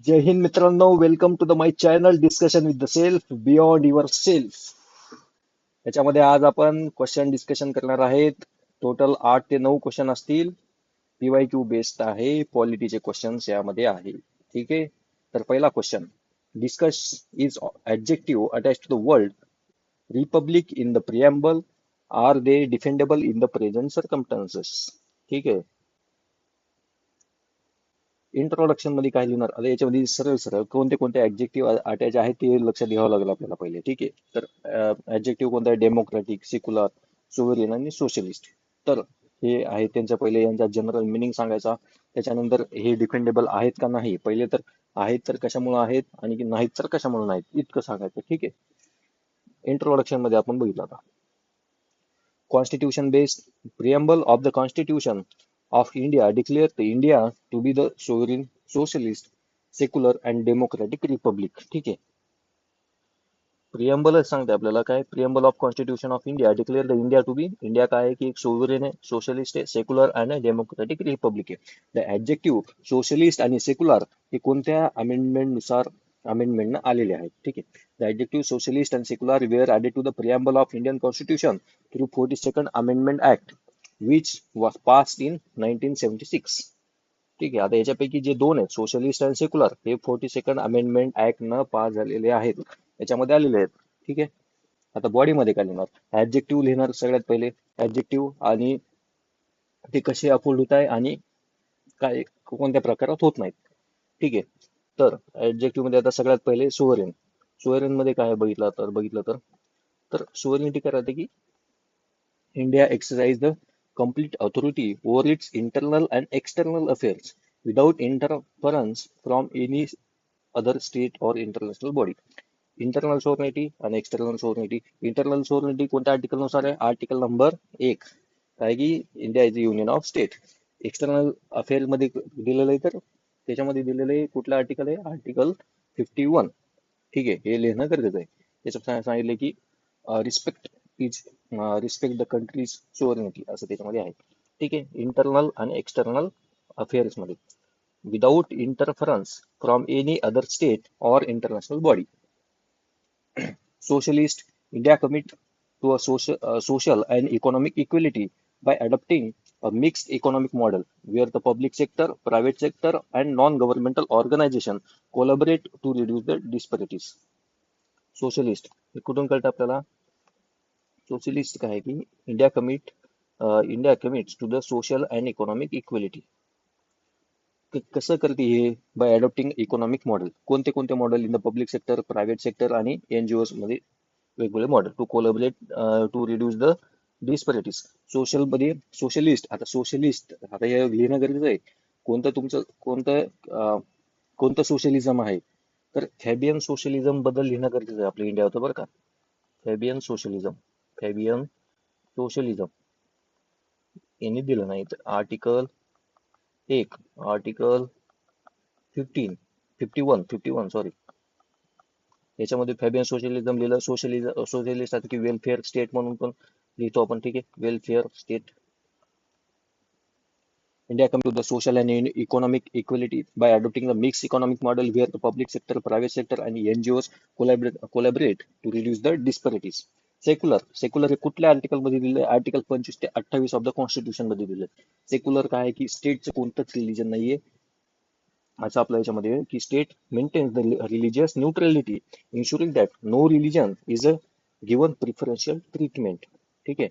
जय हिंद मित्रांनो, welcome to the my channel discussion with the self beyond yourself. याच्यामध्ये आज आपण क्वेश्चन डिस्कशन करणार आहेत. टोटल 8 ते 9 क्वेश्चन असतील. PYQ बेस्ड आहे, पॉलिटीचे क्वेश्चन्स यामध्ये आहे. ठीक आहे. तर पहिला question, discuss is adjective attach to the word republic in the preamble, are they defendable in the present circumstances. ठीक आहे. इंट्रोडक्शन मध्ये काय लिहिणार, आता याच्यामध्ये सरळ सरळ कोणते कोणते ऍडजेक्टिव्ह अटॅच आहेत ते लक्षात घ्यावं लागेल आपल्याला पहिले. ठीक आहे. तर ऍडजेक्टिव्ह कोणता आहे? डेमोक्रॅटिक, सेक्युलर, सोव्हरेन आणि सोशलिस्ट. तर हे आहे त्यांचं पहिले यांचा जनरल मिनिंग सांगायचा. त्याच्यानंतर हे डिफेंडेबल आहेत का नाही, पहिले तर आहेत तर कशामुळे आहेत आणि नाहीत तर कशामुळे नाहीत इतकं सांगायचं. ठीक आहे. इंट्रोडक्शन मध्ये आपण बघितलं आता, Constitution based preamble of the Constitution of India declared the India to be the sovereign, socialist, secular and democratic republic. ठीक आहे. प्रिएम्बलच सांगते आपल्याला काय, preamble of constitution of India declare the India to be, India काय आहे की एक सोव्हरेन आहे, सोशलिस्ट आहे, सेक्युलर आणि डेमोक्रेटिक रिपब्लिक आहे. द ऍडजेक्टिव्ह सोशलिस्ट आणि सेक्युलर हे कोणत्या अमेंडमेंट अमेंडमेंटनं आलेले आहेत. ठीक आहे. The adjective socialist and secular were added to the preamble of Indian constitution through 42nd amendment act which was passed in 1976. ठीक आहे. आता याच्यापैकी जे दोन आहेत, सोशलिस्ट आणि सेक्युलर, हे 42nd अमेंडमेंट ऍक्ट न पास झालेले आहेत, याच्यामध्ये आलेले आहेत. ठीक आहे. आता बॉडीमध्ये काय लिहिणार, ऍडजेक्टिव्ह लिहिणार सगळ्यात पहिले. ऍडजेक्टिव्ह आणि ते कसे अफोल्ड होत आहे आणि काय कोणत्या प्रकारात होत नाहीत. ठीक आहे. तर ऍडजेक्टिव्ह मध्ये आता सगळ्यात पहिले सोव्हरेन. सोव्हरेन मध्ये काय बघितलं तर तर सोव्हरेनिटी काय राहते की India exercised the complete authority over its internal and external affairs without interference from any other state or international body. Internal sovereignty आणि एक्सटर्नल सोव्हरेनिटी. इंटरनल सोव्हरेनिटी कोणत्या आर्टिकल नुसार आहे? आर्टिकल नंबर 1, काय की India is union of state. External affair मध्ये दिलेलं आहे, तर त्याच्यामध्ये दिलेलं आहे कुठलं आर्टिकल आहे? आर्टिकल 51. ठीक आहे. हे लिहिणं गरजेचं आहे. त्याच्यात सांगितलं की respect is respect the country's sovereignty असं त्याच्यामध्ये आहे. ठीक आहे. इंटरनल आणि एक्सटर्नल अफेअर्स मध्ये without interference from any other state or international body. Socialist, India commit to a social and economic equality by adopting a mixed economic model where the public sector, private sector, and non-governmental organization collaborate to reduce the disparities. Socialist हे कुठून कळतं आपल्याला? Socialist काय आहे की India commits to the social and economic equality. कसं करते हे? By adopting economic model. कोणते कोणते model? In the public sector, private sector आणि एनजीओ मध्ये वेगवेगळे model to collaborate to reduce the disparities. Social मध्ये सोशलिस्ट, आता सोशलिस्ट आता हे लिहिणं गरजेचं आहे. कोणतं सोशलिझम आहे? तर फॅबियन सोशलिझम बद्दल लिहिणं गरजेचं आहे आपल्या इंडियावर, बरं का. फॅबियन सोशलिझम यांनी दिलं नाही. तर आर्टिकल 1, आर्टिकल 51 सॉरी, याच्यामध्ये फॅबियन सोशलिझम लिहिलं. सोशलिस्ट की वेलफेअर स्टेट म्हणून पण लिहितो आपण. ठीक आहे. Welfare state. India come to the social and economic equality by adopting the mixed economic model where the public sector, private sector and NGOs collaborate to reduce the disparities. Secular हे कुठल्या article मध्ये दिलं? Article 25 ते 28 of the constitution मध्ये दिलं. Secular काय आहे की स्टेटचं कोणतंच रिलीजन नाहीये असं आपल्या याच्यामध्ये, की state maintains the religious neutrality ensuring that no religion is a given preferential treatment. ठीक आहे.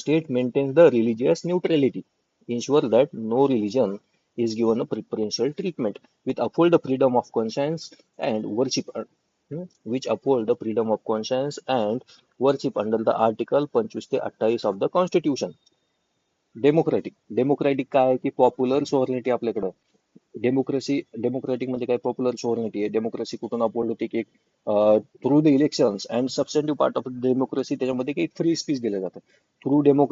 State maintains the religious neutrality, ensure that no religion is given a preferential treatment, which uphold the freedom of conscience and worship, which uphold the freedom of conscience and worship under the article 25 ते 28 of the constitution. Democratic काय आहे की popular सोव्हरेनिटी आपल्याकडं. Democratic म्हणजे काय? Popular सोव्हरेनिटी आहे. Democracy कुठून uphold होते की through the elections and substantive part of democracy, त्याच्यामध्ये काही फ्री स्पीच दिलं जातं थ्रू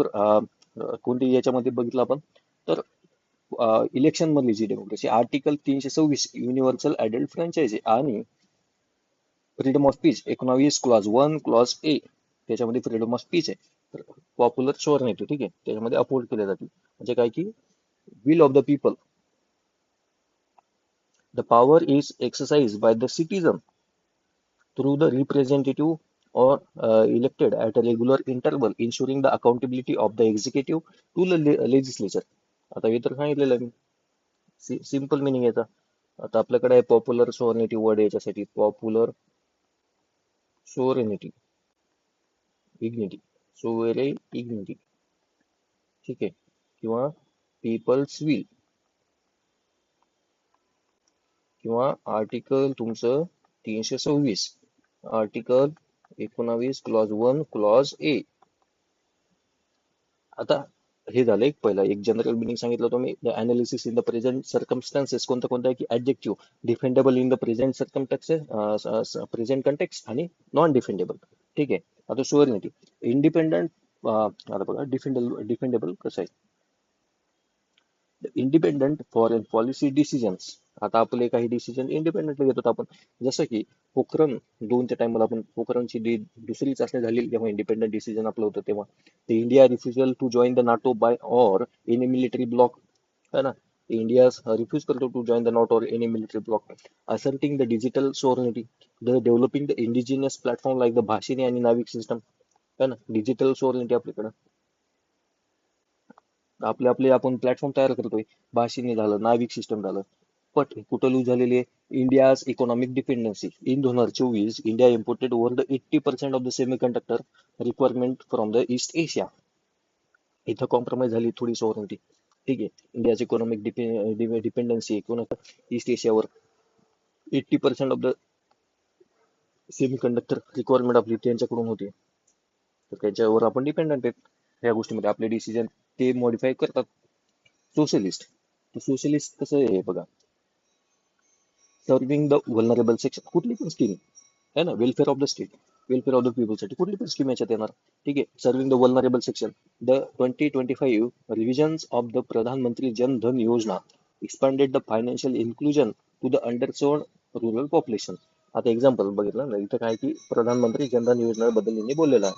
कोणती याच्यामध्ये बघितलं आपण तर इलेक्शन मधली जी democracy. Article 326 universal adult franchise आणि freedom of speech 19 clause 1 clause A, त्याच्यामध्ये फ्रीडम ऑफ स्पीच आहे. पॉप्युलर सोव्हरेनिटी, ठीक आहे, त्याच्यामध्ये अपहोल्ड केले जाते. म्हणजे काय की will of the people The power is exercised by the citizen through the representative or elected at a regular interval, ensuring the accountability of the executive to the legislature. आता हे तर सांगितलेलं आहे मी. सिम्पल मिनिंग याचा. आता आपल्याकडे आहे popular सोव्हरेनिटी word याच्यासाठी. पॉप्युलर सोव्हरेनिटी इग्निटी, सोवेरे इग्निटी, ठीक आहे, किंवा पीपल्स विल, किंवा आर्टिकल तुमचं 326, आर्टिकल 19 क्लॉज 1 क्लॉज ए. आता हे झालं एक पहिला एक जनरल मिनिंग सांगितलं तुम्ही. The analysis in the present circumstances कोणतं कोणतं आहे की adjective defendable in the present circumstances, present context आणि नॉन डिफेंडेबल. ठीक आहे. आता सुअरिनिटी इंडिपेंडंट. आता बघा डिफेंडेबल कसं आहे. Independent foreign policy decisions. आता आपले काही डिसिजन इंडिपेंडेंटली घेतो आपण. जसं की पोखरण 2च्या टाइमला आपण पोखरणची दुसरी चाचणी झाली तेव्हा इंडिपेंडंट डिसिजन आपलं होतं तेव्हा. The India refusal to join the NATO by or any military bloc, है ना. इंडिया रिफ्यूज करतो to join the NATO or any military bloc. Asserting the digital sovereignty, the developing the indigenous platform like the Bhashini आणि NavIC system, है ना. Digital सोव्हरेनिटी आपल्याकडं आपले आपले आपण प्लॅटफॉर्म तयार करतोय. भाषिणी झालं, नाविक सिस्टम झालं. पण कुठं लूज झालेली आहे. India's economic dependency. In 2024 India imported over the 80% of the semiconductor requirement from the east Asia. इथं कॉम्प्रोमाइज झाली थोडी सोव्हरेनिटी. ठीक आहे. इंडियाची इकॉनॉमिक डिपेंडन्सी ईस्ट एशियावर. 80% of the semiconductor requirement आपली त्यांच्याकडून होती. तर त्याच्यावर आपण डिपेंडंट आहेत. या गोष्टीमध्ये आपले डिसिजन ते मॉडिफाय करतात. सोशलिस्ट. सोशलिस्ट कसं आहे बघा. Serving the vulnerable section. कुठली पण स्कीम आहे ना. Welfare of the state, welfare of the people साठी कुठली पण स्कीम याच्यात येणार. ठीक आहे. Serving the vulnerable section. The 2025 revisions of the Pradhan Mantri Jan Dhan Yojana expanded the financial inclusion to the underserved rural population. आता एक्झाम्पल बघितलं ना इथं काय की प्रधानमंत्री जनधन योजनेबद्दल यांनी बोललेलं आहे.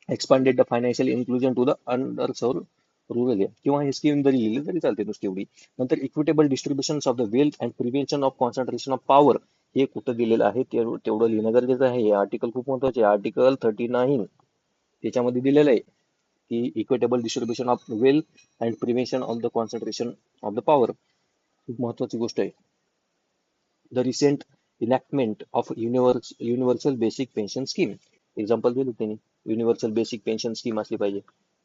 Expanded the financial inclusion to the underserved rural, किंवा ही स्कीम जरी लिहिली तरी चालते नुसती एवढी. नंतर equitable distribution of the wealth and prevention of concentration of power. हे कुठं दिलेलं आहे तेवढं लिहिणं गरजेचं आहे. हे आर्टिकल खूप महत्वाचे आहे. आर्टिकल 39 त्याच्यामध्ये दिलेलं आहे की equitable distribution of wealth and prevention of the concentration of the power. खूप महत्वाची गोष्ट आहे. The recent enactment of universal basic pension scheme. Example दिलं त्यांनी. युनिव्हर्सल बेसिक पेन्शन स्कीम असली पाहिजे.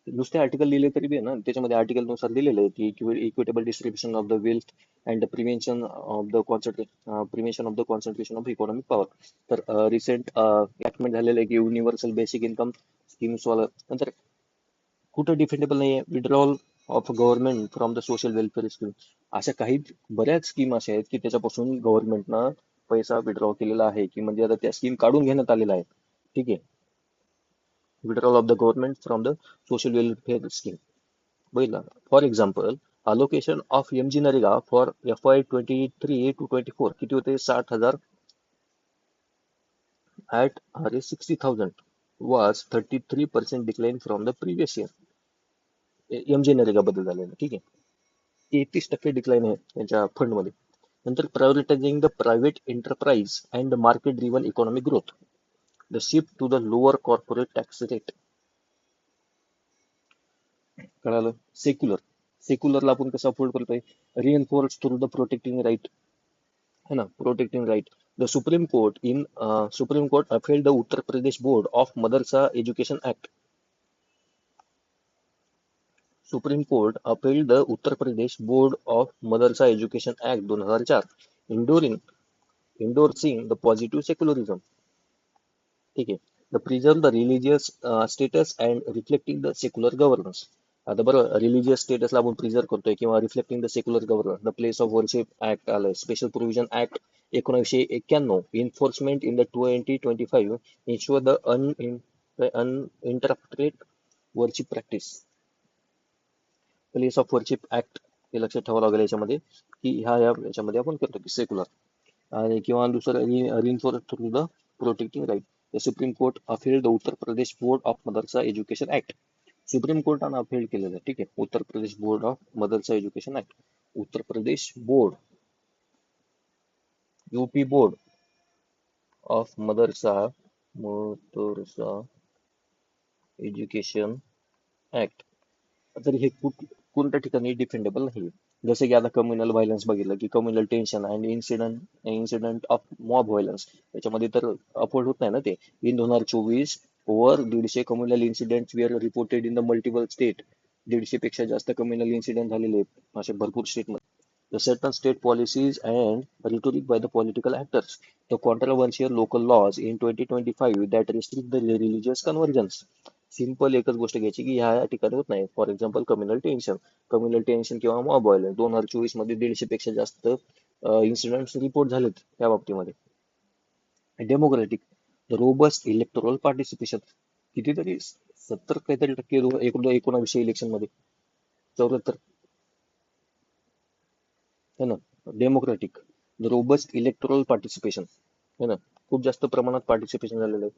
नुसते आर्टिकल लिहिले तरी बी ना त्याच्यामध्ये आर्टिकल नुसार दिलेलं आहे की equitable distribution of the wealth and prevention of the concentration of economic power. तर रिसेंट इनॅक्टमेंट झालेलं आहे की युनिव्हर्सल बेसिक इन्कम स्कीम्स वाला. नंतर कुठं डिफेंडेबल नाही आहे. Withdrawal of government from the social welfare scheme. अशा काही बऱ्याच स्कीम अशा आहेत की त्याच्यापासून गव्हर्नमेंटनं पैसा विड्रॉ केलेला आहे की म्हणजे आता त्या स्कीम काढून घेण्यात आलेला आहे. ठीक आहे. Withdrawal of the government from the social welfare scheme. बघितलं. For example allocation of MG NREGA for FY 23 to 24 किती होते. 60,000 at ₹60,000 was 33% decline from the previous year. MG NREGA बद्दल झालेलं. ठीक आहे. 33% डिक्लाइन आहे त्यांच्या फंडमध्ये. नंतर prioritizing the private enterprise and the market driven economic growth. The shift to the lower corporate tax rate. कळालं. सेक्युलर. सेक्युलरला आपण कसं अफोर्ड करतोय. Reinforce through the protecting right, है ना. Protecting right. The supreme Court upheld the Uttar Pradesh board of Madrasa education act. Supreme Court upheld the Uttar Pradesh board of Madrasa education act 2004 endorsing the positive secularism. ठीक आहे. The preserve the religious status and reflecting the secular governance. आता बरं religious स्टेटसला आपण preserve करतोय किंवा reflecting the secular governance. The place of worship act आलंय. Special provision act 1991 enforcement in the 2025 ensure the uninterrupted worship practice. Place of worship act हे लक्षात ठेवावं लागेल याच्यामध्ये की याच्यामध्ये आपण करतो की सेक्युलर आणि किंवा दुसरं reinforce through the protecting right. The supreme Court upheld the Uttar Pradesh board of Madrasa education act. Supreme कोर्टानं अफेल्ड केलेलं आहे. ठीक आहे. Uttar Pradesh board of Madrasa education act. Uttar Pradesh board UP board of Madrasa education act. तर हे कोणत्या ठिकाणी डिफेंडेबल नाही. जसे की आता कम्युनल व्हायलन्स बघितलं की communal tension and incident of mob violence, त्याच्यामध्ये तर अफोर्ड होत नाही ना ते. In 2024 over 150 communal incident were reported in the multiple state. 150 पेक्षा जास्त कम्युनल इन्सिडेंट झालेले आहेत असे भरपूर स्टेटमध्ये. The certain state policies and rhetoric by the political actors. The controversial local laws in 2025 that restrict the religious convergence. Simple एकच गोष्ट घ्यायची की ह्या ठिकाणी होत नाही. फॉर एक्झाम्पल कम्युनल टेन्शन किंवा मॉब व्हायलन्स 2024 मध्ये 150 पेक्षा जास्त इन्सिडेंट्स रिपोर्ट झालेत त्या बाबतीमध्ये. Democratic, the robust electoral participation, कितीतरी 70 काहीतरी टक्के 19 इलेक्शन मध्ये 74 है ना. Democratic, the robust electoral participation है ना, खूप जास्त प्रमाणात पार्टिसिपेशन झालेलं आहे.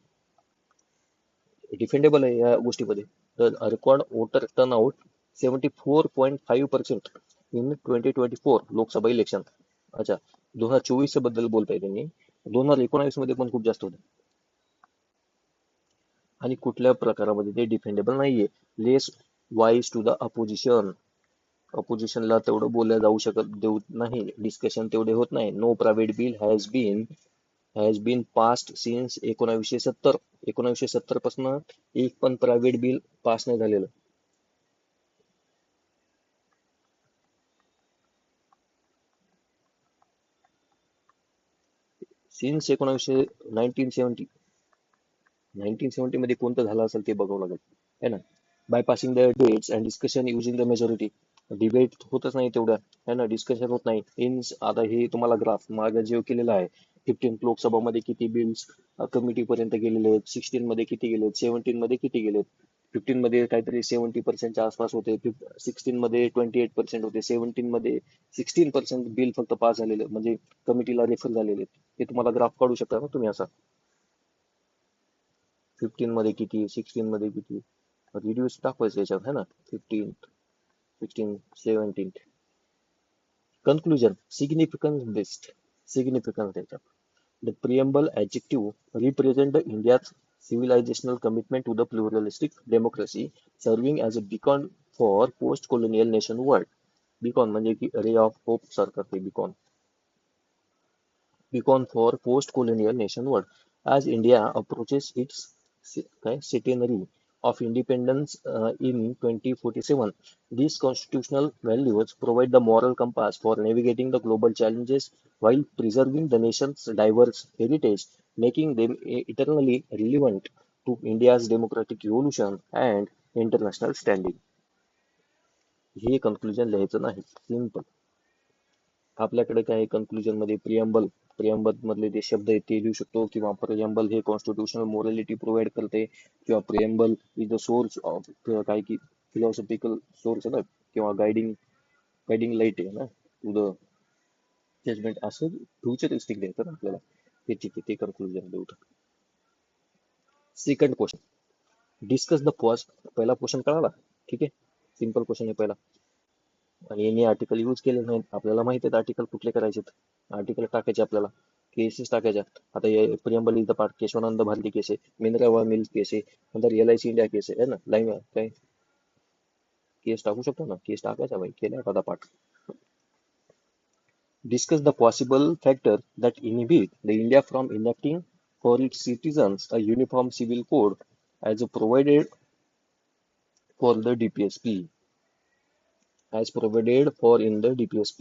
डिफेंडेबल आहे या गोष्टीमध्ये. The record voter turnout 74.5% in 2024 Lok Sabha election. अच्छा, 2024 बद्दल बोलताय त्यांनी, 2019 मध्ये पण खूप जास्त होते. आणि कुठल्या प्रकारामध्ये ते डिफेंडेबल नाहीये. लेस वाईज टू द अपोजिशनला तेवढं बोललं जाऊ शकत देऊ नाही, डिस्कशन तेवढे होत नाही. No private bill has been passed since 1970. 1970 पासून एक पण प्रायव्हेट बिल पास नाही झालेलं. सिन्स 1970 मध्ये कोणतं झालं असेल ते बघावं लागेल है ना. Bypassing the debates and discussion using the majority. Debate होतच नाही तेवढ्या है ना, डिस्कशन होत नाही. मीन्स आता हे तुम्हाला ग्राफ मागे जे केलेला आहे, 15 लोकसभामध्ये किती बिल्स कमिटी पर्यंत गेलेले आहेत, 16 मध्ये किती गेलेत, 17 मध्ये किती गेलेत. 15 मध्ये काहीतरी 70% आसपास होते, 16 मध्ये 28% होते, 17 मध्ये 16% बिल फक्त पास झालेले म्हणजे कमिटीला रेफर झालेले. हे तुम्हाला ग्राफ काढू शकता ना तुम्ही असा. 15 मध्ये किती, 16 मध्ये किती, रिड्यूस दाखवायचं याच्यात है ना. 15, 16, 17. Conclusion, significance त्याच्यात. The preamble adjective represent the India's civilizational commitment to the pluralistic democracy, serving as a beacon for post-colonial nation world. Beacon म्हणजे की रे ऑफ होप सारखं ते beacon for post-colonial nation world. As India approaches its centenary of independence in 2047, these constitutional values provide the moral compass for navigating the global challenges while preserving the nation's diverse heritage, making them eternally relevant to India's democratic evolution and international standing. हे conclusion लिहायचं नाही, simple. आपल्याकडे काय conclusion मध्ये preamble मधले जे शब्द आहेत ते लिहू शकतो, किंवा प्रियम्बल हे कॉन्स्टिट्यूशनल मोरॅलिटी प्रोव्हाइड करते, किंवा preamble is the source of काय की फिलॉसॉफिकल सोर्स आहे ना, किंवा गायडिंग लाईट आहे ना टू द जजमेंट. असं फ्युचरिस्टिक द्यायचं ना आपल्याला. ते ठीक आहे, ते कन्क्लुजन देऊ. Second question, discuss the first. पहिला क्वेश्चन कळाला, ठीक आहे, सिंपल क्वेश्चन आहे पहिला. आणि यांनी आर्टिकल यूज केले नाहीत. आपल्याला माहिती आहेत आर्टिकल कुठले करायचे. आर्टिकल टाकायचे आपल्याला, केसेस टाकायच्या. आता preamble is the part, Kesavananda Bharati case आहे, मिनरवा मिल्स केस आहे, नंतर LIC इंडिया केस आहे ना. लाईन काय केस टाकू शकतो ना, केस टाकायचा भाई, केला एखादा part. Discuss the possible factor that inhibit the India from enacting for its citizens a uniform civil code as provided for the DPSP. As provided for in the DPSP.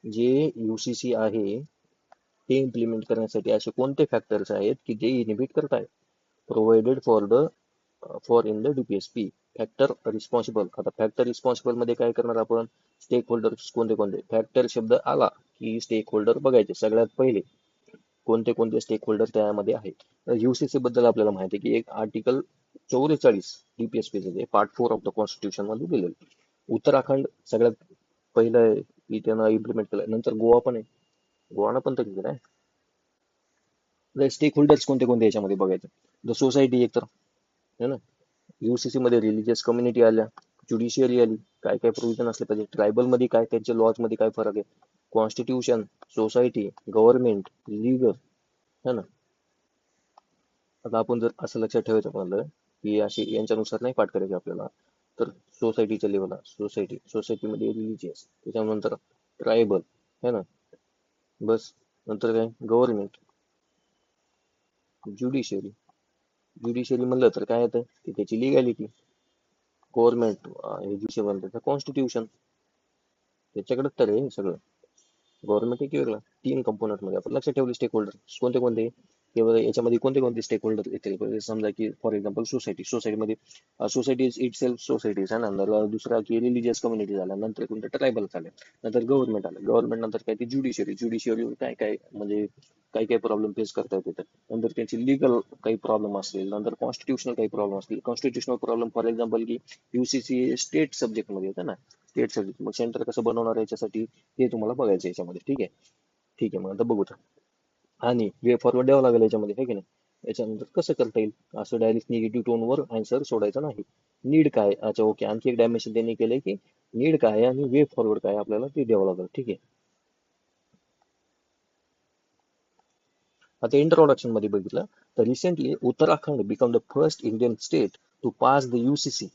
जे UCC आहे ते इम्प्लिमेंट करण्यासाठी असे कोणते factors आहेत की जे inhibit करतायत. Provided for in the DPSP. Factor responsible. आता फॅक्टर रिस्पॉन्सिबल मध्ये काय करणार आपण, स्टेक होल्डर्स कोणते कोणते. फॅक्टर शब्द आला की स्टेक होल्डर बघायचे सगळ्यात पहिले, कोणते कोणते स्टेक होल्डर त्यामध्ये आहेत. UCC बद्दल आपल्याला माहिती आहे की एक आर्टिकल 44 DPSP चे पार्ट 4 ऑफ द कॉन्स्टिट्यूशन मध्ये दिलेलं. उत्तराखंड सगळ्यात पहिलं आहे की त्यानं इम्प्लिमेंट केलं. नंतर गोवा पण आहे, गोवानं पण तर केलं आहे. स्टेक होल्डर्स कोणते कोणते याच्यामध्ये बघायचं. द सोसायटी एक तर है ना, UCC मध्ये रिलिजियस कम्युनिटी आल्या, ज्युडिशियरी आली, काय काय प्रोव्हिजन असले पाहिजे, ट्रायबल मध्ये काय त्यांच्या लॉज मध्ये काय फरक आहे, कॉन्स्टिट्यूशन, सोसायटी, गव्हर्नमेंट, लिगल, है ना. आता आपण जर असं लक्षात ठेवायचं म्हणलं की अशी यांच्यानुसार नाही पाठ करायची आपल्याला, तर सोसायटीच्या लेवलला सोसायटीमध्ये रिलिजियस, त्याच्यानंतर ट्रायबल, है ना, बस, नंतर काय गव्हर्नमेंट, ज्युडिशियरी. ज्युडिशियरी म्हणलं तर काय येतं की त्याची लिगॅलिटी, गव्हर्नमेंट हे ज्युडिशियल म्हणतात कॉन्स्टिट्यूशन, त्याच्याकडे तर आहे सगळं. गव्हर्नमेंट एक वेगळा, तीन कंपोनंट मध्ये आपण लक्षात ठेवले स्टेक होल्डर कोणते कोणते, किंवा याच्यामध्ये कोणते कोणते स्टेक होल्डर येतील. समजा की फॉर एक्झाम्पल सोसायटीमध्ये सोसायटी इट सेल्फ सोसायटीज आहे ना, नंतर दुसरा की रिलिजियस कम्युनिटी झाला, नंतर कोणतं ट्रायबल झालं, नंतर गव्हर्नमेंट आलं, गव्हर्नमेंट नंतर काय ती ज्युडिशियरी काय काय म्हणजे काही काही प्रॉब्लेम फेस करता येते, नंतर त्यांची लिगल काही प्रॉब्लेम असतील, नंतर कॉन्स्टिट्युशनल काही प्रॉब्लेम असतील. कॉन्स्टिट्युशनल प्रॉब्लेम फॉर एक्झाम्पल की युसीसी स्टेट सब्जेक्ट मध्ये येतं ना, स्टेट सब्जेक्ट, मग सेंटर कसं बनवणार याच्यासाठी हे तुम्हाला बघायचं याच्यामध्ये. ठीक आहे, ठीक आहे, मग आता बघू. आणि वे फॉरवर्ड द्यावं लागेल याच्यामध्ये, आहे की नाही. याच्यानंतर कसं करता येईल, असं डायरेक्ट निगेटिव्ह टोनवर आन्सर सोडायचा नाही. नीड काय, अच्छा ओके, आणखी एक डायमेन्शन त्यांनी केलंय की नीड काय आहे आणि वे फॉरवर्ड काय आहे, आपल्याला ते द्यावं लागेल. ठीक आहे, आता इंट्रोडक्शन मध्ये बघितलं तर recently Uttarakhand become the first Indian state to pass the UCC,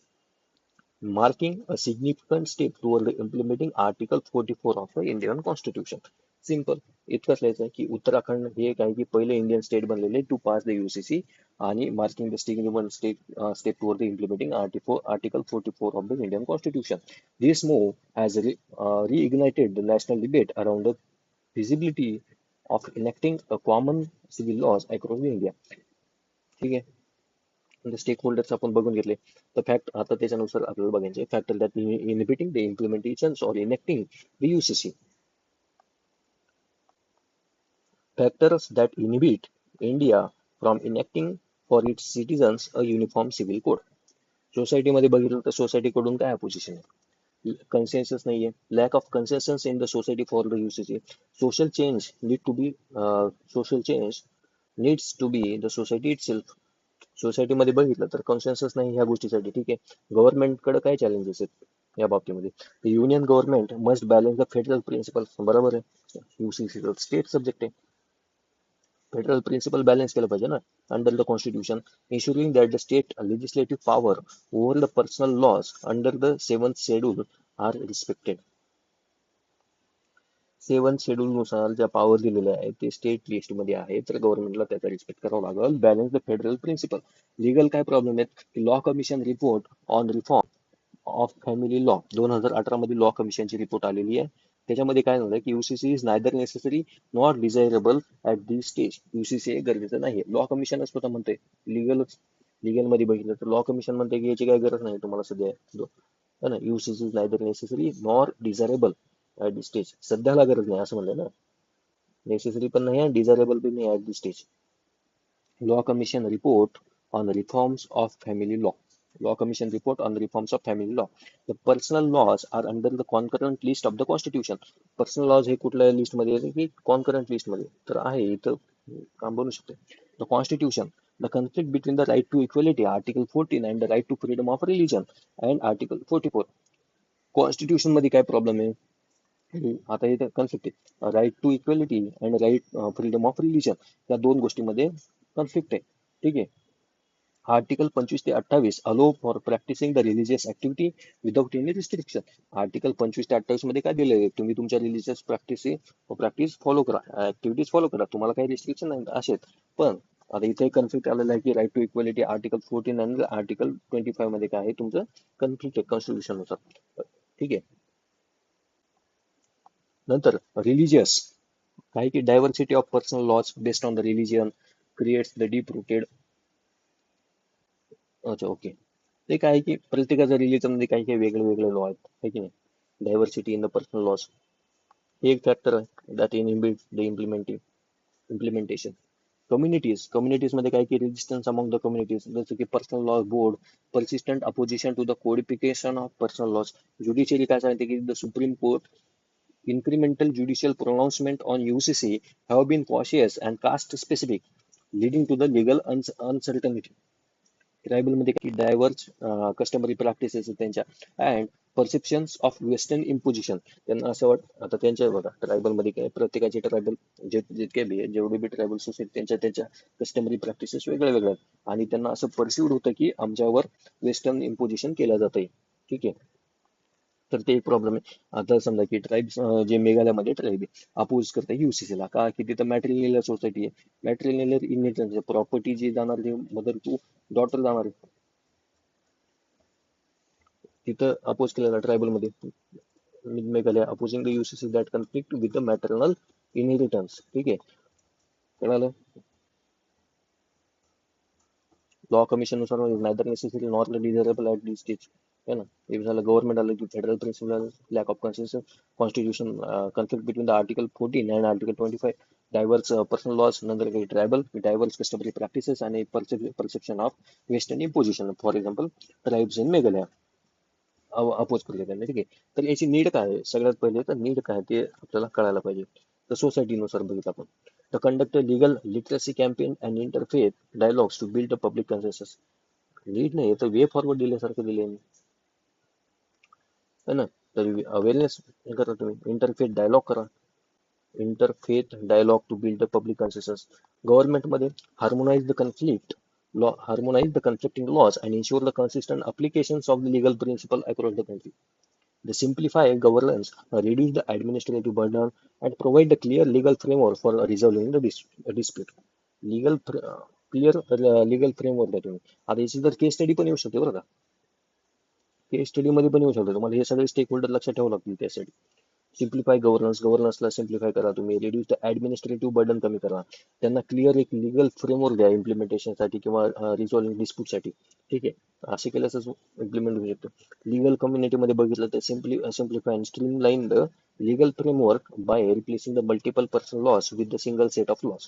marking a significant step toward implementing Article 44 of the Indian Constitution. Simple इतकंच लिहायचं की उत्तराखंड हे काय की पहिले इंडियन स्टेट बनलेले टू पास द UCC आणि marking the significant step toward the implementing article 44 of the Indian Constitution. This move has reignited the national debate around the feasibility of enacting a common civil laws across the India. ठीक आहे, म्हणजे stake holders आपण बघून घेतले. तर fact आता त्याच्यानुसार आपल्याला बघायचे factor that inhibiting the implementation or enacting the UCC. Factors that inhibit India from enacting for its citizens a uniform civil code. सोसायटीमध्ये बघितलं तर सोसायटीकडून काय अपोजिशन आहे, कन्सेन्सस नाहीये, lack of consensus in the society for the UCC. Social change need to be social change needs to be the society itself. सोसायटीमध्ये बघितलं तर consensus नाही ह्या गोष्टीसाठी. ठीक आहे, गव्हर्नमेंटकडे काय चॅलेंजेस आहेत या बाबतीमध्ये, union government must balance the federal principle. बरोबर आहे, UCC स्टेट सब्जेक्ट आहे, फेडरल प्रिन्सिपल बॅलन्स केलं पाहिजे ना under the constitution, ensuring that the state legislative power over the personal laws under the 7th schedule are respected. 7th schedule नुसार ज्या power दिलेल्या आहेत ते स्टेट लिस्ट मध्ये आहे, तर गव्हर्नमेंटला त्याचा रिस्पेक्ट करावा लागेल. Balance the federal principle. Legal काय प्रॉब्लेम आहेत, law commission report on reform of family law 2018 मध्ये लॉ कमिशनची रिपोर्ट आलेली आहे. त्याच्यामध्ये काय झालं की UCC is neither necessary not desirable at this stage. UCC गरजेचं नाही, लॉ कमिशनच स्वतः म्हणते. लिगल मध्ये बघितलं तर लॉ कमिशन म्हणते की याची काही गरज नाही तुम्हाला सध्या, है ना. UCC is neither necessary nor desirable at this stage, सध्याला गरज नाही असं म्हणलं ना, नेसेसरी पण नाही आणि डिझायरेबल पण नाही at this stage. Law Commission report on the reforms of family law. Law Commission report on the reforms of family law. The personal laws are under the concurrent list of the Constitution. Personal laws हे कुठल्या list मध्ये येते की concurrent list मध्ये, तर आहे इथं काम बनू शकते. The Constitution. The conflict between the right to equality, Article 14, and the right to freedom of religion, and Article 44. Constitution मध्ये काय प्रॉब्लेम आहे, आता इथे कन्फ्लिक्ट आहे, right to equality and right freedom of religion, या दोन गोष्टीमध्ये कन्फ्लिक्ट आहे. ठीक आहे, आर्टिकल 25 ते 28 allow for practicing the religious activity without any restriction. Article 25 ते 28 मध्ये काय दिलेलं आहे, तुम्ही तुमच्या रिलिजियस प्रॅक्टिस फॉलो करा, ऍक्टिव्हिटीज फॉलो करा, तुम्हाला काही रिस्ट्रिक्शन नाही असेल. पण आता इथे कन्फ्लिक्ट आलेला आहे की राईट टू इक्वेलिटी आर्टिकल 14 आणि आर्टिकल 25 मध्ये काय आहे तुमचं कन्फ्लिक्ट आहे कॉन्स्टिट्यूशन नुसार. ठीक आहे, नंतर रिलिजियस काय की diversity of personal laws based on the religion creates the deep rooted. अच्छा ओके, ते काय की प्रत्येकाच्या रिलिजन मध्ये काही काही वेगळे वेगळे लॉ आहेत, है की नाही. Diversity in the personal laws हे एक फॅक्टर आहे that inhibit the implementation. Communities मध्ये काय की रेजिस्टन्स अमॉंग द कम्युनिटीज, जसं की personal law board persistent opposition to the codification of personal laws. Judiciary काय सांगते की the supreme court incremental judicial pronouncement on UCC have been cautious and caste specific, leading to the legal uncertainty. Tribal मध्ये की diverse customary practices त्यांच्या and perceptions of western imposition. त्यांना असं आता त्यांच्या बघा ट्रायबल मध्ये काय प्रत्येकाचे ट्रायबल जितके बी जेवढे बी ट्रायबल सोसायटी त्यांच्या त्यांच्या कस्टमरी प्रॅक्टिसेस वेगळ्या वेगळ्या आहेत, आणि त्यांना असं परसिव्ड होतं की आमच्यावर वेस्टर्न इम्पोजिशन केलं जात आहे. ठीक आहे. तर ते एक प्रॉब्लेम आहे. आता समजा की ट्राईब्स जे मेघालयामध्ये ट्राईब आहे अपोज करते युसीसीला का की तिथं मॅट्रिलिनियर सोसायटी आहे. मॅट्रिलिनियर इन प्रॉपर्टी जी जाणार ती मदर टू डॉटर जाणार आहे, तिथं अपोज केलेला ट्रायबल मध्ये Meghalaya opposing the UCC that conflict with the maternal inheritance. ठीक आहे, कळालं. लॉ कमिशन नुसार neither necessary not desirable at this stage. है ना. हे झालं गव्हर्नमेंट आलं की federal principle lack of constitution conflict between the article 14 and article 25 diverse personal laws, नंतर काही ट्रायबल डायव्हर्स कस्टमरी प्रॅक्टिसेस आणि perception of western imposition. For example tribes in Meghalaya oppose केले त्यांनी. ठीक आहे. तर याची नीड काय आहे, सगळ्यात पहिले तर नीड काय आहे ते आपल्याला कळायला पाहिजे. तर सोसायटीनुसार बघितलं आपण तर conduct legal literacy campaign and interfaith dialogues to build a public consensus. Lead नाही तर वे फॉरवर्ड दिल्यासारखं दिले है ना. तर अवेअरनेस करा तुम्ही, इंटरफेथ डायलॉग करा, interfaith dialogue to build the public consensus. गव्हर्नमेंटमध्ये harmonize the conflict harmonize the conflicting laws and ensure the consistent applications of the legal principle across the country. They simplify governance, reduce the administrative burden, and provide the clear legal framework for resolving the dispute. Legal clear legal framework आहे तुम्ही. आता याची जर केस study पण येऊ शकते बरं का, केस स्टडी मध्ये पण येऊ शकतो. तुम्हाला हे सगळे स्टेक होल्डर लक्षात ठेवावं लागतील त्यासाठी. सिम्प्लिफाय गव्हर्नन्सला सिम्प्लिफाय करा तुम्ही, रिड्यूस द ऍडमिनिस्ट्रेटिव्ह बर्डन कमी करा, त्यांना क्लिअर एक लिगल फ्रेमवर्क द्या इम्प्लिमेंटेशनसाठी किंवा रिझॉल्विंग डिस्प्यूटसाठी. ठीक आहे, असे केल्याच इम्प्लिमेंट होऊ शकतो. लिगल कम्युनिटीमध्ये बघितलं तर simplify and streamline the legal framework by replacing the multiple personal laws with the single set of laws.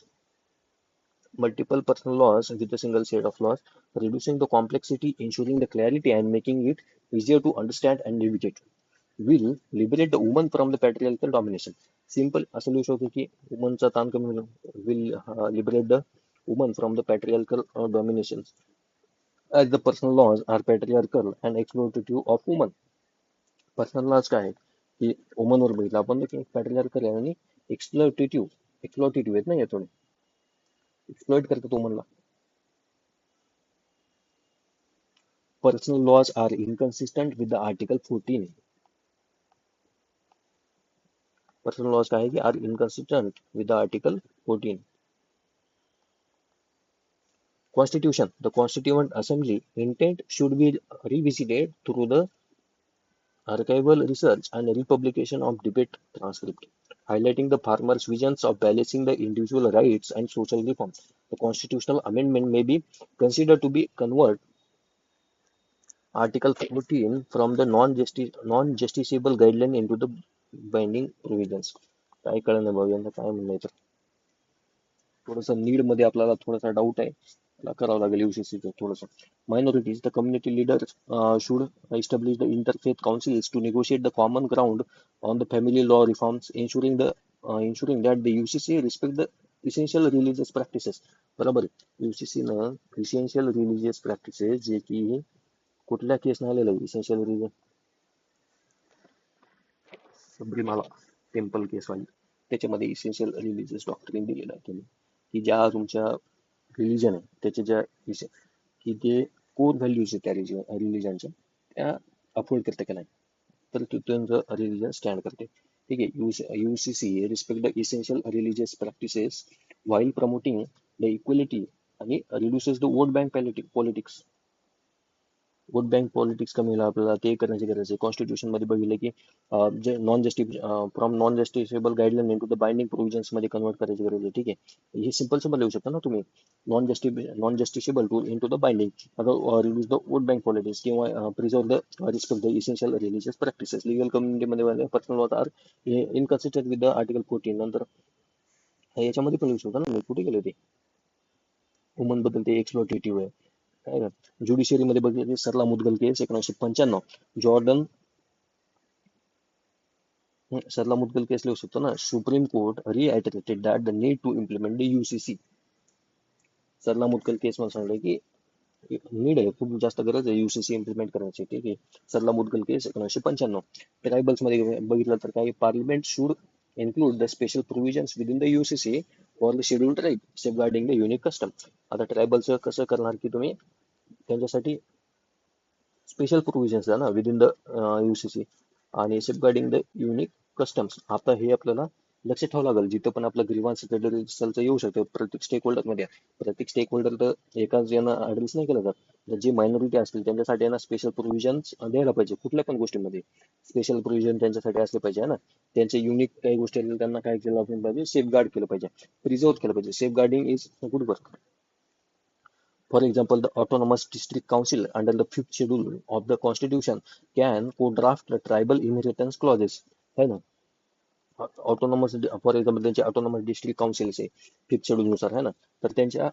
Multiple personal laws with a single set of laws, reducing the complexity, ensuring the clarity, and making it easier to understand and navigate. Will liberate the woman from the patriarchal domination. Simple असं लिहू शकतो की womanचा ताण कमी होईल. Will liberate the woman from the patriarchal domination as the personal laws are patriarchal and exploitative of women. Personal laws काय आहे की वुमनवर बघितलं आपण की पॅट्रियार्कल आहे आणि एक्सप्लॉटेटिव्ह आहेत ना, या थोडे एक्सप्लॉइट करतात वुमनला. Personal laws are inconsistent with the Article 14. Personal laws काय आहे की are inconsistent with the Article 14. Constitution. The Constituent Assembly intent should be revisited through the archival research and republication of debate transcript, highlighting the farmers' visions of balancing the individual rights and social reforms. The constitutional amendment may be considered to be convert Article 14 from the non-justiciable guideline into the binding provisions. काय कळलं नाही भाऊ यांना काय म्हणणं आहे तर. थोडंसं नीड मध्ये आपल्याला थोडासा डाऊट आहे, त्याला करावं लागेल युसीसीचं थोडंसं. Minorities, the community leaders should establish the interfaith councils to negotiate the common ground on the family law reforms, ensuring that the UCC respect the essential religious practices. बरोबर आहे. UCC न essential religious practices जे की कुठल्या केस न आलेलं आहे essential religion, Sabarimala temple केस वाली, त्याच्यामध्ये इसेन्शियल रिलीजियस डॉक्ट्रिन दिलेलं आहे तुम्ही की ज्या तुमच्या रिलीजन आहे त्याच्या ज्या की ते कोर व्हॅल्यूज आहेत त्या रिलीजनच्या त्या अफोर्ड करते का नाही, तर त्यांचं रिलीजन स्टँड करते. ठीक आहे. UCC respect the essential religious practices while promoting the equality आणि reduces the vote bank politics. Vote bank politics कमी होईल आपल्याला, ते करण्याची गरज आहे. कॉन्स्टिट्यूशन मध्ये बघितलं की जे non justiciable guideline into the binding provisions मध्ये कन्वर्ट करायची गरज आहे. ठीक आहे, हे सिम्पल सिम्पल लिहू शकता ना तुम्ही, non justiciable to into the binding, आता reduce the vote bank politics किंवा preserve the respect the essential religious practices. Legal कम्युनिटीमध्ये personal laws are inconsistent with the article 14. नंतर याच्यामध्ये पण लिहू शकता ना, मी कुठे गेले ते वुमन बद्दल ते एक्सप्लॉटेटिव्ह आहे. काय का ज्युडिशियरी मध्ये बघितलं सरला मुदगल केस 1995. जॉर्डन सरला मुदगल केस लिहू शकतो ना. Supreme Court reiterated that the need to implement the UCC. Sarla Mudgal case मध्ये सांगलं की नीड आहे, खूप जास्त गरज आहे युसीसी इम्प्लिमेंट करण्याची. ठीक आहे. सरला मुदगल केस 1995. ट्रायबल्स मध्ये बघितलं तर काही parliament should include the special provisions within the UCC for the schedule tribe safeguarding the unique custom. आता ट्रायबलचं कसं करणार की तुम्ही त्यांच्यासाठी स्पेशल प्रोव्हिजन्स द्या ना विदिन द युसीसी आणि सेफगार्डिंग द युनिक कस्टम्स. आता हे आपल्याला लक्षात ठेवावं लागेल जिथं पण आपलं ग्रीव्हान्स फेडरलचं येऊ शकतं प्रत्येक स्टेक होल्डर मध्ये. प्रत्येक स्टेक होल्डर तर एकाच यांना ऍड्रेस नाही केलं जात. तर जे मायनॉरिटी असतील त्यांच्यासाठी यांना स्पेशल प्रोव्हिजन्स द्यायला पाहिजे. कुठल्या पण गोष्टीमध्ये स्पेशल प्रोव्हिजन त्यांच्यासाठी असले पाहिजे है ना. त्यांचे युनिक काही गोष्टी असतील त्यांना काय केलं आपण पाहिजे, सेफगार्ड केलं पाहिजे, प्रिझर्व केलं पाहिजे. Safeguarding is good work. For example, the Autonomous District Council under the fifth schedule of the Constitution can co-draft the tribal inheritance clauses. है ना. ऑटोनॉमस फॉर एक्झाम्पल त्यांचे ऑटोनॉमस डिस्ट्रिक्ट काउन्सिल्स आहे fifth schedule नुसार है ना. तर त्यांच्या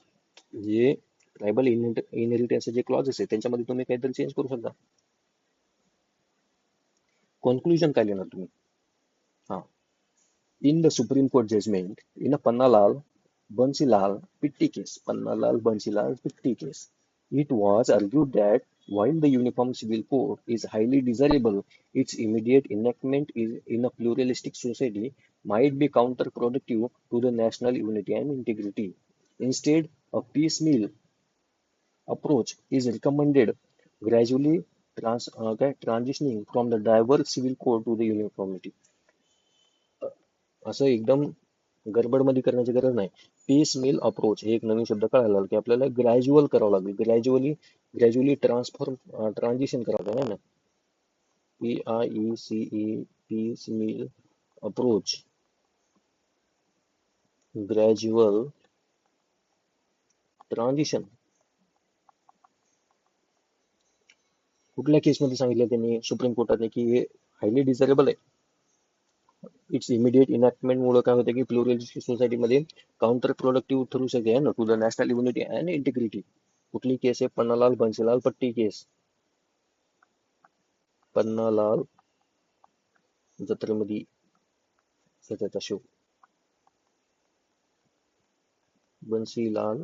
जे ट्रायबल इनहेरिटन्स जे क्लॉजेस आहे त्यांच्यामध्ये तुम्ही काहीतरी चेंज करू शकता. कॉन्क्लुजन काय लिहिणार तुम्ही? हा. In the Supreme Court judgment in a Pannalal Bansilal Pitti case, Pannalal Bansilal Pitti case, it was argued that while the Uniform Civil Code is highly desirable, its immediate enactment is in a pluralistic society might be counterproductive to the national unity and integrity. Instead, a piecemeal approach is recommended, gradually transitioning from the diverse civil code to the uniformity. असं एकदम गडबडमध्ये करण्याची गरज नाही. Piece mill approach हे एक नवीन शब्द कळाला की आपल्याला ग्रॅज्युअल करावं लागेल. ग्रॅज्युअली ट्रान्झिशन करावं लागेल ना. PIECE piecemeal approach, gradual transition. कुठल्या केसमध्ये सांगितलं त्यांनी सुप्रीम कोर्टाने की हे हायली डिझायरेबल आहे. इट्स इमिडिएट इनॅक्टमेंट मुळे काय होतं की प्लुरलिस्टिक सोसायटीमध्ये काउंटर प्रोडक्टिव्ह ठरू शकते ना to the national unity and integrity. कुठली केस आहे? पन्नालाल बन्सीलाल पट्टी केस. पन्नालाल जत्रेमध्ये सत्याचा शो, बन्सीलाल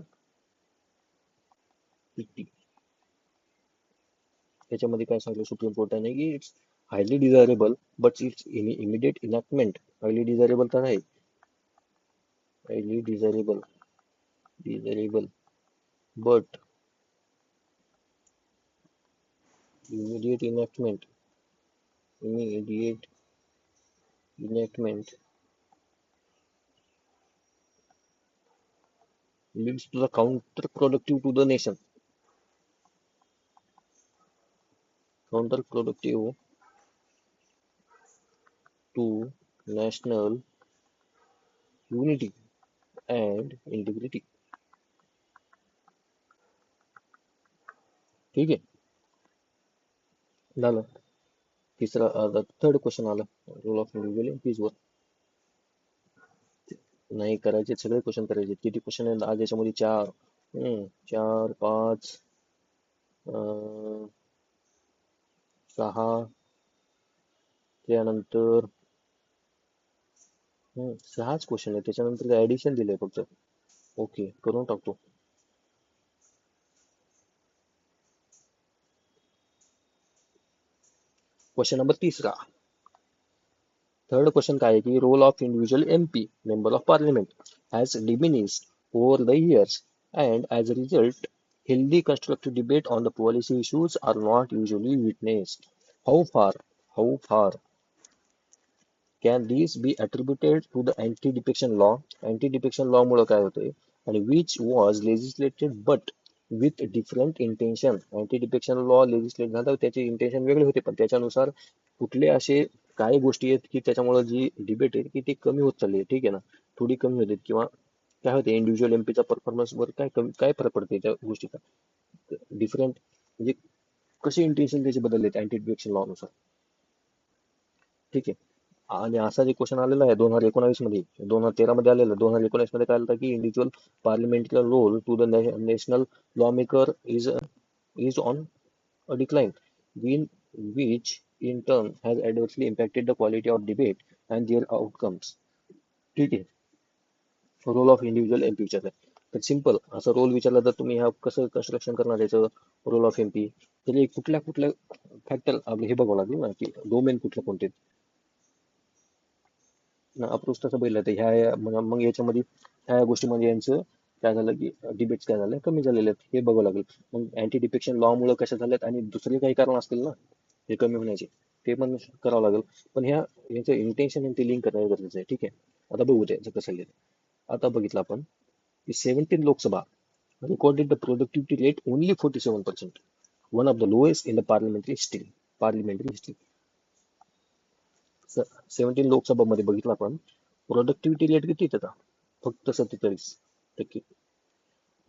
पिट्टी. त्याच्यामध्ये काय सांगितलं सुप्रीम कोर्टाने की it's highly desirable but it's immediate enactment. Highly desirable तर आहे, highly desirable but immediate enactment leads to the counterproductive to the nation. Counterproductive to national unity and integrity. ठीक आहे. झालं. तिसरा थर्ड क्वेश्चन आला role of individual in peace वर. नाही करायचे, सगळे क्वेश्चन करायचे. किती क्वेश्चन आहेत आज याच्यामध्ये? चार. 4, 5, 6. त्यानंतर 6च क्वेश्चन आहे. त्याच्यानंतर ऍडिशन दिलंय फक्त. ओके, करून टाकतो. क्वेश्चन नंबर तिसरा. थर्ड क्वेश्चन काय आहे की role of individual MP member of parliament has diminished over the years and as a result healthy constructive debate on the policy issues are not usually witnessed. How far can these be attributed to the anti-defection law? Anti-defection law मुळे काय होतंय आणि which was legislated but with different intention. Anti law legislate झाला त्याचे intention वेगळे होते पण त्याच्यानुसार कुठले असे काय गोष्टी आहेत की त्याच्यामुळे जी डिबेट आहे की ती कमी होत चालली आहे. ठीक आहे ना, थोडी कमी होते किंवा काय होते इंडिव्हिज्युअल एमपीचा परफॉर्मन्स वर काय फरक पडते त्या गोष्टीचा. डिफरंट म्हणजे कसे इंटेन्शन त्याचे बदलले अँटी डिफेक्शन लॉ नुसार. ठीक आहे. आणि असा जे क्वेश्चन आलेला आहे 2019 मध्ये, 2013 मध्ये आलेला, 2019 मध्ये काय आलं की individual parliamentary role to the national lawmaker is on a decline, which in turn has adversely impacted the quality of debate and their outcomes. ठीक आहे. रोल ऑफ इंडिव्हिज्युअल एमपीचा आहे. तर सिम्पल असा रोल विचारला तर तुम्ही ह्या कसं कन्स्ट्रक्शन करणार याचं रोल ऑफ एमपी, तरी कुठल्या कुठल्या फॅक्टर आपलं हे बघावं लागेल ना की डोमेन कुठलं कोणते अप्रोच तसं बघितलं तर मग याच्यामध्ये ह्या गोष्टीमध्ये यांचं काय झालं की डिबेट्स काय झालं कमी झालेले आहेत हे बघावं लागेल. मग अँटी डिफेक्शन लॉ मुळे कशा झाल्यात आणि दुसरे काही कारण असतील ना हे कमी होण्याचे, ते पण करावं लागेल. पण याचं इंटेन्शन ते लिंक करणं गरजेचं आहे. ठीक आहे, आता बघू त्याचं कसं लिहिलं. आता बघितलं आपण की 17 Lok Sabha recorded the productivity rate only 47%, one of the lowest in the parliamentary history. 17 लोकसभामध्ये बघितलं आपण प्रोडक्टिव्हिटी रेट किती त्याचा फक्त 47%.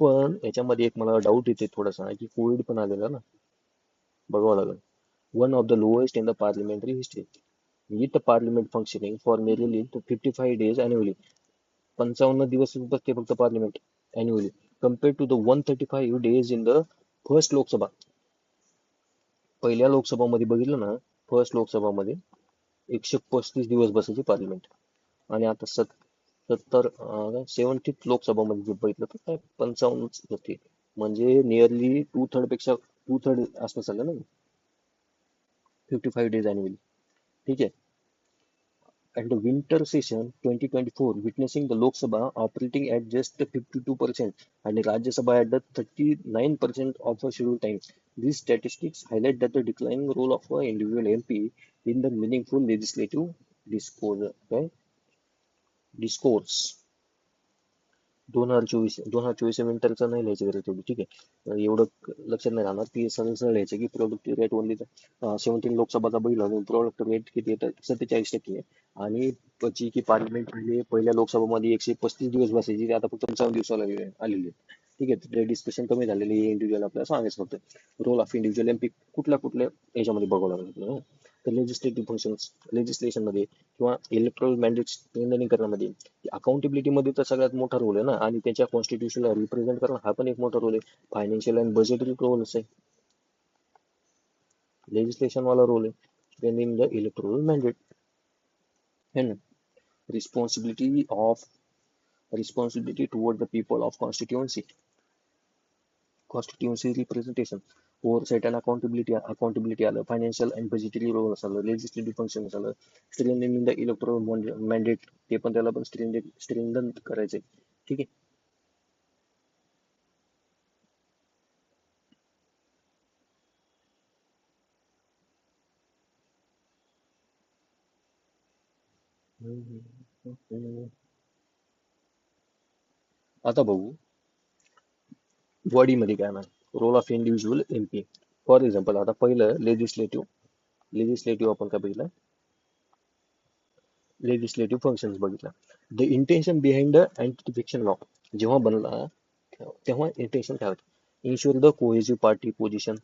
पण याच्यामध्ये एक मला डाऊट येते थोडासा की कोविड पण आलेला ना, बघावं लागेल. One of the lowest in the parliamentary history with the parliament functioning for merely 55 days annually. 55 दिवस बसते फक्त parliament annually, compared to the 135 days in the first Lok Sabha. पहिल्या लोकसभामध्ये बघितलं ना, फर्स्ट लोकसभामध्ये 135 दिवस बसायची पार्लिमेंट. आणि आता 70 लोकसभामध्ये जे बघितलं तर काय 55 होते, म्हणजे नियरली टू थर्ड असं झालं ना, 55 days annually. ठीक आहे. And the winter session 2024 witnessing the Lok Sabha operating at just 52% and Rajya Sabha at the 39% of a scheduled time. These statistics highlight that the declining role of an individual MP in the meaningful legislative discourse. Okay? Discourse. 2024 विंटरचं नाही लिहायचं गरज तेवढी. ठीक आहे, एवढं लक्षात नाही राहणार. ती सरळ सरळ लिहायचं की प्रोडक्टिव्ह रेट ओनली 17 लोकसभाचा बघितलं प्रोडक्टिव्ह रेट किती येतं 47% आहे. आणि जी की पार्लिमेंट पहिल्या लोकसभामध्ये 135 दिवस बसायची ती आता फक्त 55 दिवस आलेली आहे. ठीक आहे, ते डिस्कशन कमी झालेली इंडिव्हिज्युअल आपल्याला सांगायचं फक्त. रोल ऑफ इंडिव्हिज्युअल एमपी कुठल्या कुठल्या याच्यामध्ये बघावं लागेल आपल्याला. तर लेजिस्लेटिव्ह फंक्शन्स लेजिस्लेशन मध्ये किंवा इलेक्ट्रल मॅन्डेट स्ट्रेंथनिंग करण्यामध्ये अकाउंटेबिलिटी मध्ये तर सगळ्यात मोठा रोल आहे ना, आणि त्यांच्या कॉन्स्टिट्यूशनला रिप्रेझेंट करणं हा पण एक मोठा रोल आहे. फायनान्शियल अँड बजेटरी रोल आहे, लेजिस्लेशन वाला रोल आहे, स्ट्रेंथनिंग द इलेक्ट्रोल मॅन्डेट है ना. Responsibility of responsibility toward the people of constituency representation, oversight and accountability आलं, फायनान्शियल अँड बजेटरी रोल झालं, लेजिस्लेटिव्ह फंक्शन झालं, स्ट्रेंथनिंग द इलेक्ट्रोल मॅन्डेट ते पण त्याला पण स्ट्रेंथन करायचंय. ठीक आहे. आता बघू बॉडीमध्ये काय नाही role of individual MP. For example आता पहिलं लेजिस्लेटिव्ह आपण काय बघितलं, लेजिस्लेटिव्ह फंक्शन्स बघितला. The intention behind the anti defection law जेव्हा बनला तेव्हा इंटेन्शन काय होतं, ensure the cohesive party position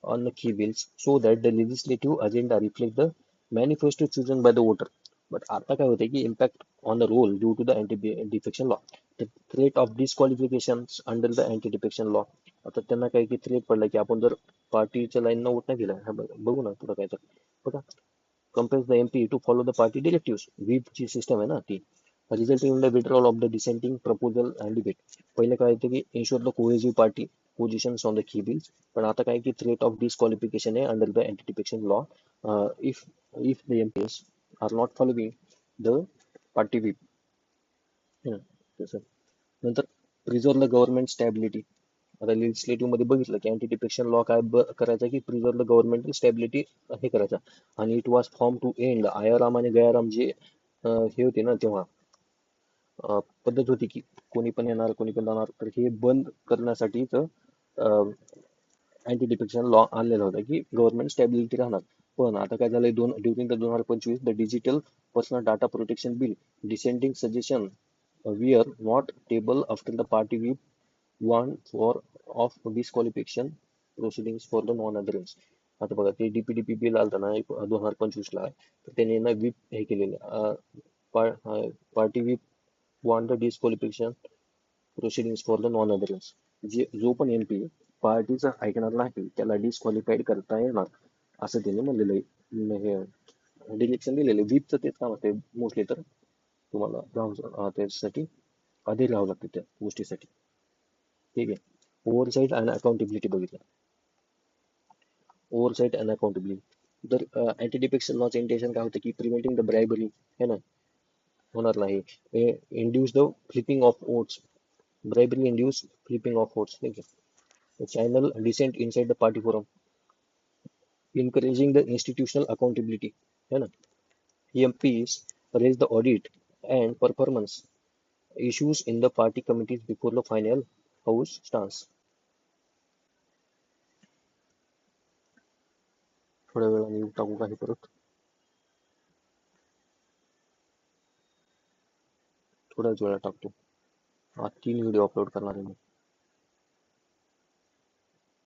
on the key bills so that the legislative agenda reflects the manifesto chosen by the voter. But आता काय होते की impact on the role due to the anti-defection law. The threat of disqualifications under the anti-defection law. आता त्यांना काय की threat पडला की आपण जर पार्टीच्या लाईन वोट नाही दिला, बघू ना पुढं काय तर बघा. compels the MP to follow the party directives. Whip ची सिस्टम आहे ना ती, resulting in the withdrawal of the dissenting proposal and debate. पहिले काय होतं की ensure the cohesive party positions on the key bills. पण आता काय की threat of disqualification आहे under the anti-defection law if the MPs are not following the party whip. तसं नंतर प्रिझर्व द गव्हर्नमेंट स्टॅबिलिटी. आता लेजिस्लेटिव्ह मध्ये बघितलं की अँटी डिफेक्शन लॉ काय करायचा की प्रिझर्व द गव्हर्नमेंट स्टॅबिलिटी हे करायचा. आणि it was form to end Aayaram आणि गयाराम जे हे होते ना तेव्हा पद्धत होती की कोणी पण येणार कोणी पण जाणार, तर हे बंद करण्यासाठीच अँटी डिफेक्शन लॉ आणलेला होता की गव्हर्नमेंट स्टॅबिलिटी राहणार. पण आता काय झालंय during the 2025 the digital personal data protection bill descending suggestion we are not table after the party we want for of disqualification proceedings for the non adherence. आता बघा ते डीपीडीपी बिल आलता ना 2025 ला, तर त्यांनी ना विप हे केलेलं party whip want the disqualification proceedings for the non adherence. जो पण एमपी पार्टीचा ऐकणार नाही त्याला डिस्क्वालिफाईड करता येणार असं त्यांनी म्हणलेलं आहे. डिरेक्शन दिलेलं व्हीपचं तेच काम असते मोस्टली तर तुम्हाला त्यासाठी अधीर राहावं लागतं त्या गोष्टीसाठी. ठीक आहे. ओव्हरसाईट आणि अकाउंटेबिलिटी बघितलं. Oversight and accountability. तर अँटी डिफेक्शन लॉचं इंटेन्शन काय होतं की प्रिव्हेंटिंग द ब्रायबरी है ना, होणार नाही. Induce the flipping of votes, bribery induce flipping of votes. ठीक आहे. Channel dissent inside the party forum, encouraging the institutional accountability है ना. MPs raise the audit and performance issues in the party committees before the final house stands. थोड्या वेळाने येऊ टाकू काही परत, थोड्याच वेळा टाकतो. हा 3 व्हिडिओ अपलोड करणार आहे मी.